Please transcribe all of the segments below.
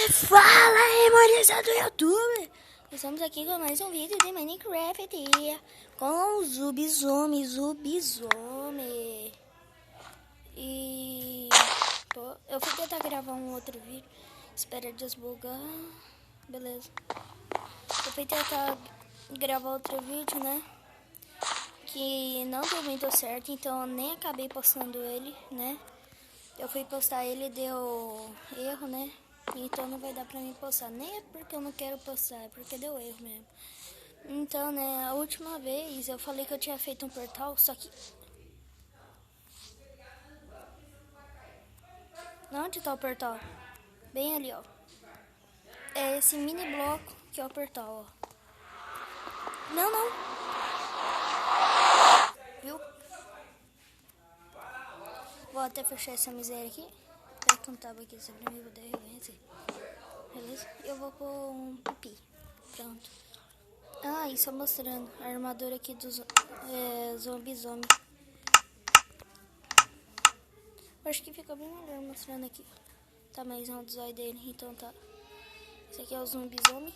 Fala aí, moristas do YouTube! Estamos aqui com mais um vídeo de Minecraft com o Zubizome. E eu fui tentar gravar um outro vídeo, espera desbugar, beleza. Eu fui tentar gravar outro vídeo, né, que não deu muito certo, então eu nem acabei postando ele, né. Eu fui postar ele, deu erro, né. Então não vai dar pra mim postar. Nem é porque eu não quero postar, é porque deu erro mesmo. Então, né, a última vez eu falei que eu tinha feito um portal, só que... Onde tá o portal? Bem ali, ó. É esse mini bloco que é o portal, ó. Não. Viu? Vou até fechar essa miséria aqui. Vai que um tava aqui sobre mim, vou derreter. Beleza? Eu vou pôr um pipi. Pronto. Ah, e só mostrando a armadura aqui do Zubizome. Acho que fica bem melhor mostrando aqui o tamanho do zóio dele. Então tá. Esse aqui é o Zubizome.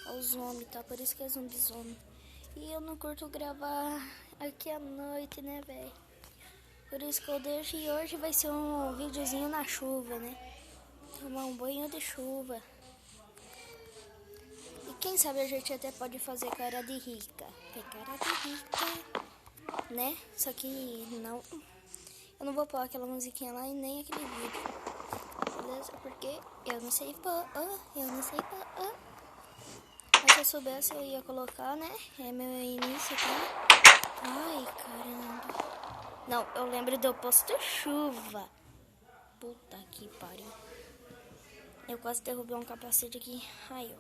É o Zombie, tá? Por isso que é Zubizome. E eu não curto gravar aqui à noite, né, velho? Por isso que eu deixo. E hoje vai ser um videozinho na chuva, né? Tomar um banho de chuva. E quem sabe a gente até pode fazer cara de rica. Cara de rica, né? Só que não. Eu não vou pôr aquela musiquinha lá e nem aquele vídeo. Beleza? Porque eu não sei pôr. Mas se eu soubesse eu ia colocar, né? É meu início aqui. Ai, caramba. Não, eu lembro do posto chuva. Puta que pariu. Eu quase derrubei um capacete aqui. Ai, ó.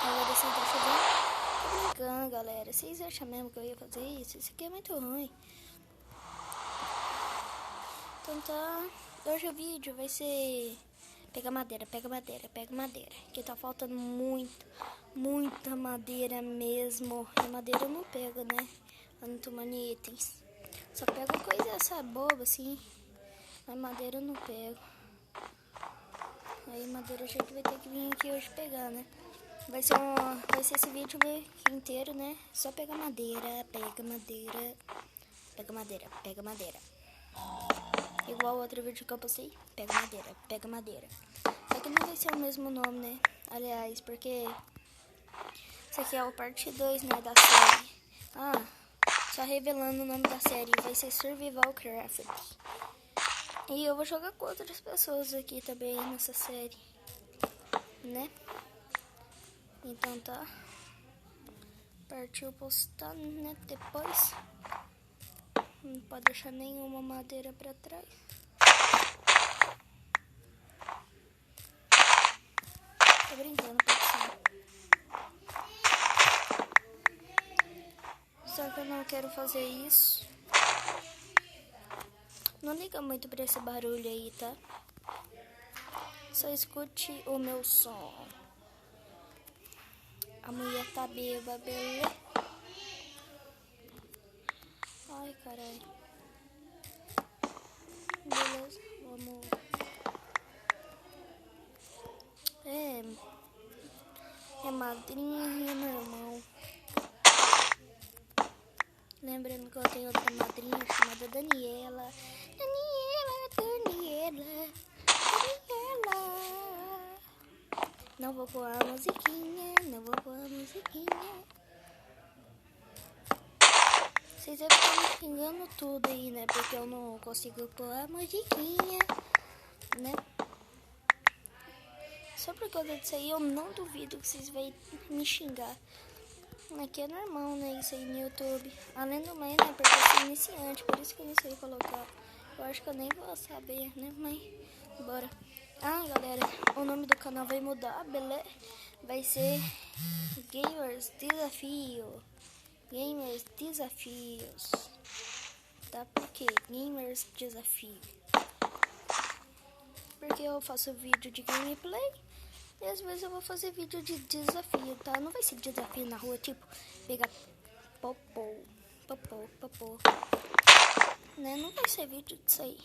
Agora assim tá chovendo. Tô brincando, galera. Vocês acham mesmo que eu ia fazer isso? Isso aqui é muito ruim. Então tá. Hoje o vídeo vai ser... Pega madeira. Que tá faltando muita madeira mesmo. E madeira eu não pego, né? Eu não tô tomando itens. Só pego coisa essa boba assim. Mas madeira eu não pego. Aí madeira a gente vai ter que vir aqui hoje pegar, né? Vai ser esse vídeo inteiro, né? Só pegar madeira, pega madeira. Igual o outro vídeo que eu postei, pega madeira. Só que não vai ser o mesmo nome, né? Aliás, porque isso aqui é o parte 2, né, da série. Ah, só revelando o nome da série, vai ser Survival Craft. E eu vou jogar com outras pessoas aqui também nessa série, né? Então tá. Partiu postar, né? Depois. Não pode deixar nenhuma madeira pra trás. Tô brincando, pessoal. Só que eu não quero fazer isso. Não liga muito pra esse barulho aí, tá? Só escute o meu som. A mulher tá bêbada, beleza? Ai, caralho. Beleza, vamos... É madrinha e meu irmão. Lembrando que eu tenho outra madrinha chamada Daniela. Não vou pôr a musiquinha, Vocês devem estar me xingando tudo aí, né? Porque eu não consigo pôr a musiquinha, né? Só por causa disso aí, eu não duvido que vocês vão me xingar. Aqui é normal, né? Isso aí no YouTube. Além do mais, né? Porque eu sou iniciante, por isso que eu não sei colocar. Eu acho que eu nem vou saber, né? Mas, bora. Ah, galera, o nome do canal vai mudar, beleza? Vai ser Gamers Desafio. Gamers Desafios. Tá? Por quê? Gamers Desafio. Porque eu faço vídeo de gameplay e às vezes eu vou fazer vídeo de desafio, tá? Não vai ser desafio na rua, tipo, pegar popô. Né? Não vai ser vídeo disso aí.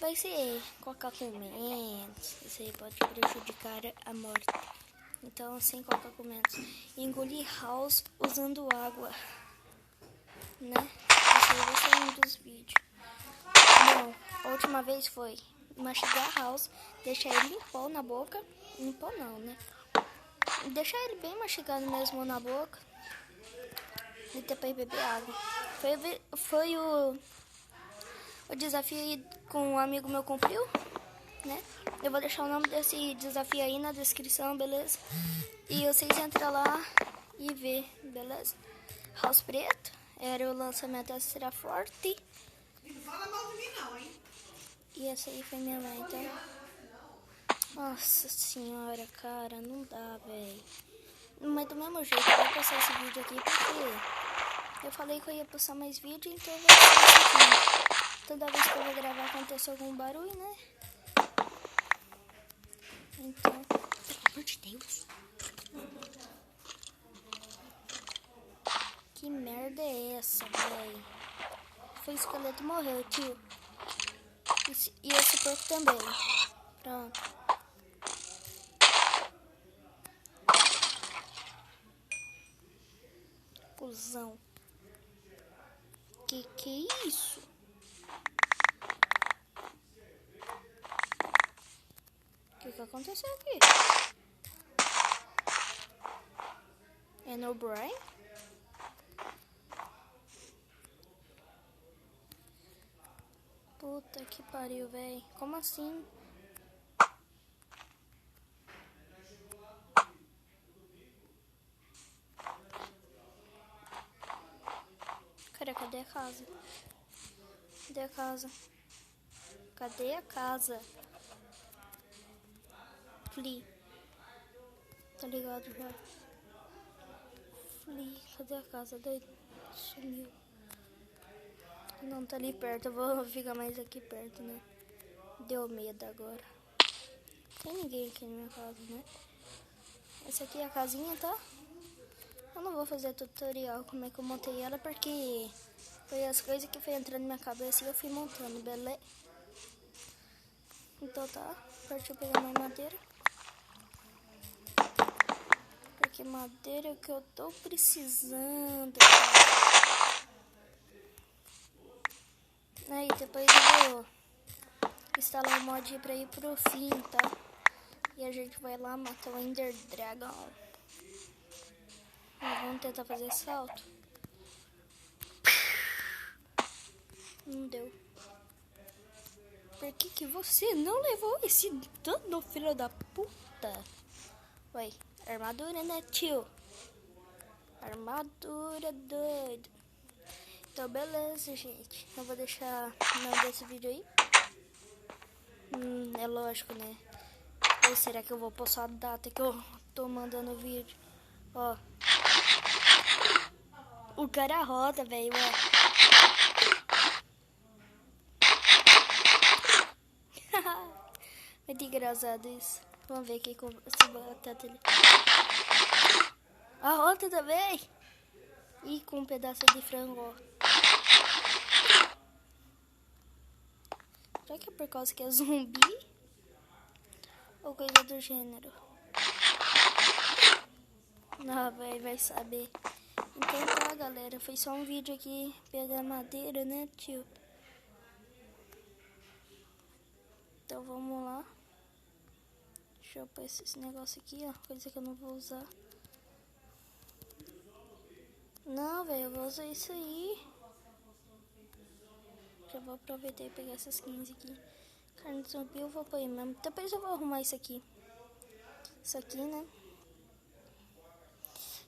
vai ser colocar comentos, isso aí pode prejudicar a morte. Então, sem colocar comentos. Engolir house usando água, né? Esse aí vai ser um dos vídeos. Não, a última vez foi mastigar house, deixar ele em pó na boca. Em pó não, né? Deixar ele bem mastigado mesmo na boca. E depois beber água. Foi o desafio que um amigo meu cumpriu, né? Eu vou deixar o nome desse desafio aí na descrição, beleza? E vocês entram lá e vê, beleza? House Preto, era o lançamento da Será Forte. Não fala mal de mim não, hein? E essa aí foi minha mãe, tá? Nossa senhora, cara, não dá, velho. Mas do mesmo jeito, eu vou postar esse vídeo aqui porque eu falei que eu ia postar mais vídeo, então eu vou postar esse aqui. Toda vez que eu vou gravar acontece algum barulho, né? Então, pelo amor de Deus. Que merda é essa, velho? Foi o esqueleto morreu, tio. E esse porco também. Pronto. Cusão. Que é isso? O que aconteceu aqui? É no Brian? Puta que pariu, velho. Como assim? Cara, cadê a casa? Cadê a casa? Cadê a casa? Flea. Tá ligado já? Flea. Cadê a casa? Doido. Sumiu. Não tá ali perto. Eu vou ficar mais aqui perto, né? Deu medo agora. Tem ninguém aqui na minha casa, né? Essa aqui é a casinha, tá? Eu não vou fazer tutorial como é que eu montei ela, porque foi as coisas que foi entrando na minha cabeça e eu fui montando, beleza? Então tá, partiu pegar mais madeira. Porque madeira é o que eu tô precisando, cara. Aí depois eu vou instalar um mod pra ir pro fim, tá? E a gente vai lá matar o Ender Dragon. Vamos tentar fazer salto. Não deu. Por que você não levou esse dano, filho da puta? Oi, armadura, né, tio? Armadura, doido. Então, beleza, gente. Eu vou deixar o nome desse vídeo aí. É lógico, né? Ou será que eu vou postar a data que eu tô mandando o vídeo? Ó. O cara roda, velho, ó. Muito engraçado isso. Vamos ver aqui com essa batata ali. A roda também. E com um pedaço de frango, ó. Será que é por causa que é zumbi? Ou coisa do gênero? Não, vai saber. Então tá, galera. Foi só um vídeo aqui. Pegar madeira, né, tio? Então vamos lá. Deixa eu pôr esse negócio aqui, ó. Coisa que eu não vou usar. Não, velho. Eu vou usar isso aí. Já vou aproveitar e pegar essas 15 aqui. Carne de zumbi eu vou pôr mesmo. Depois eu vou arrumar isso aqui. Isso aqui, né?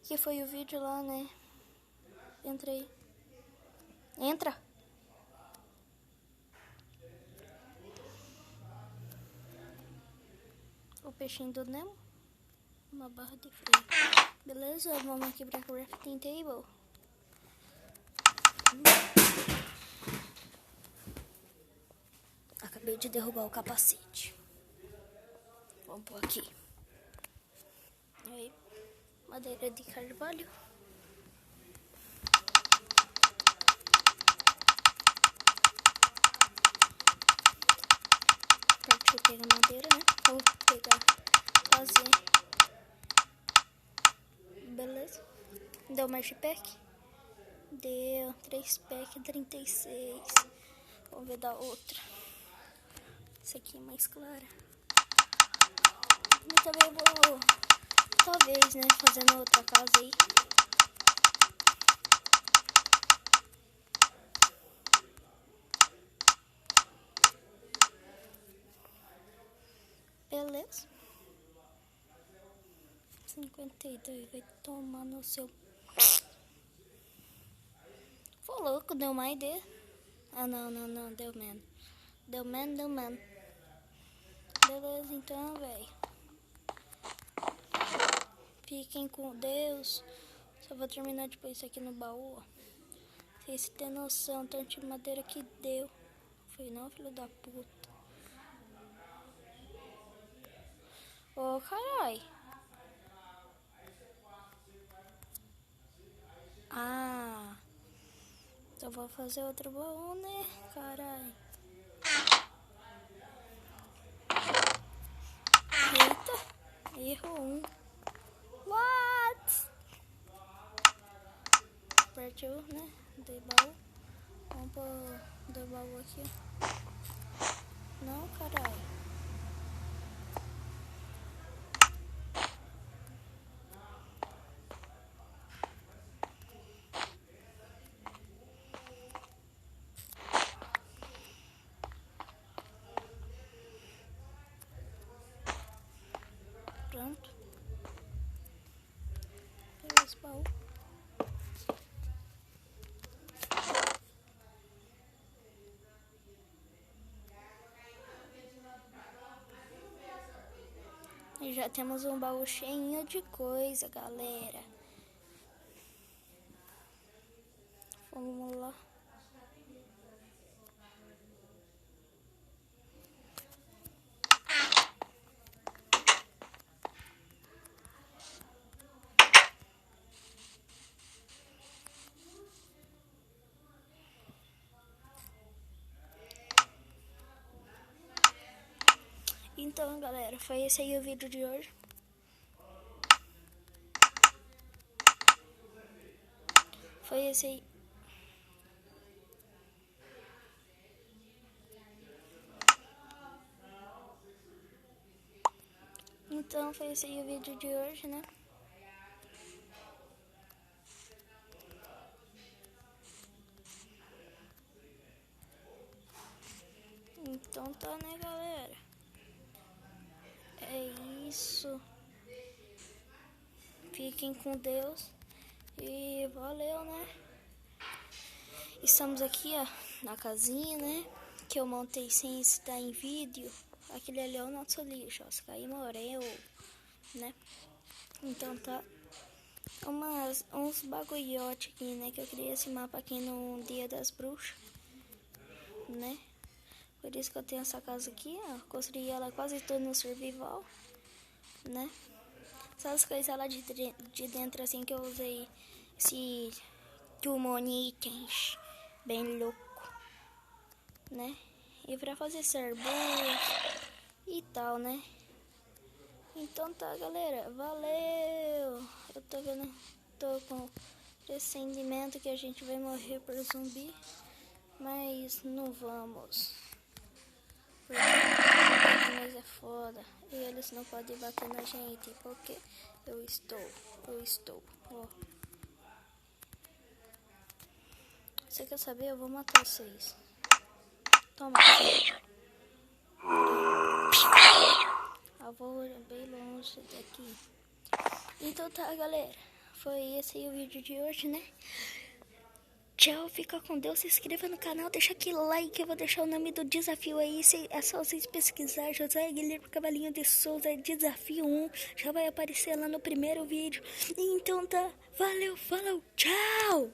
Que foi o vídeo lá, né? Entra aí. Entra! O peixinho do Nemo. Uma barra de freio. Beleza? Vamos aqui pra crafting table. Acabei de derrubar o capacete. Vamos pôr aqui. Aí, madeira de carvalho. Vou pegar madeira, né? Vou pegar, fazer. Beleza. Deu mais pack? Deu 3 pack, 36. Vamos ver da outra. Essa aqui é mais clara. Eu também vou, talvez, né, fazendo outra casa aí. Beleza. 52 vai tomar no seu. Foi louco, deu mais de. Ah, não, deu menos. Deu menos. Beleza, então, velho. Fiquem com Deus. Só vou terminar depois isso aqui no baú, ó. Vocês têm noção, tanto de madeira que deu. Foi não, filho da puta. Ô, carai. Ah. Então vou fazer outro baú, né, carai. Eita. Errou um. What? Partiu, né? De baú. Vamos pôr do baú aqui. Não, caralho. Pronto. Pega esse baú. E já temos um baú cheinho de coisa, galera. Vamos lá. Então, galera, foi esse aí o vídeo de hoje. Foi esse aí. Então, foi esse aí o vídeo de hoje, né? Então tá, né, galera? É isso. Fiquem com Deus. E valeu, né? Estamos aqui, ó, na casinha, né? Que eu montei sem estar em vídeo. Aquele ali é o nosso lixo, ó. Se cair, morreu, né? Então tá. Uns bagulhote aqui, né? Que eu criei esse mapa aqui no Dia das Bruxas, né? Por isso que eu tenho essa casa aqui, ó. Construí ela quase toda no survival, né? Só as coisas lá de dentro, assim, que eu usei esse Tumoniquens bem louco, né? E pra fazer serbu e tal, né? Então tá, galera. Valeu! Eu tô vendo, tô com pressentimento que a gente vai morrer por zumbi, mas não vamos. Porque nós é foda. E eles não podem bater na gente, porque eu estou, ó. Você quer saber? Eu vou matar vocês. Toma. Eu vou bem longe daqui. Então tá, galera. Foi esse aí o vídeo de hoje, né? Tchau, fica com Deus. Se inscreva no canal, deixa aquele like. Eu vou deixar o nome do desafio aí. É só vocês pesquisar José Guilherme Cavalinho de Souza, desafio 1. Já vai aparecer lá no primeiro vídeo. Então tá, valeu, falou, tchau!